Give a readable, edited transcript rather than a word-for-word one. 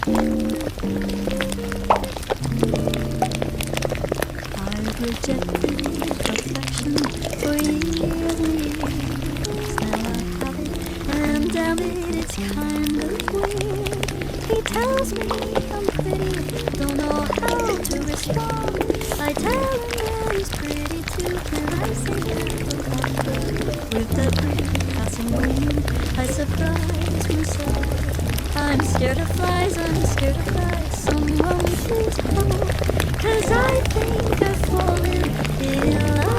I've rejected affection for years and years. Now I have it, and damn it, it's kind of weird. He tells me I'm pretty, don't know how to respond. I tell him that he's pretty too, and I say helicopter with every passing wind. I surprise myself. I'm scared of flies, I'm scared of flies. Someone please help, 'cause I think I've fallen in love.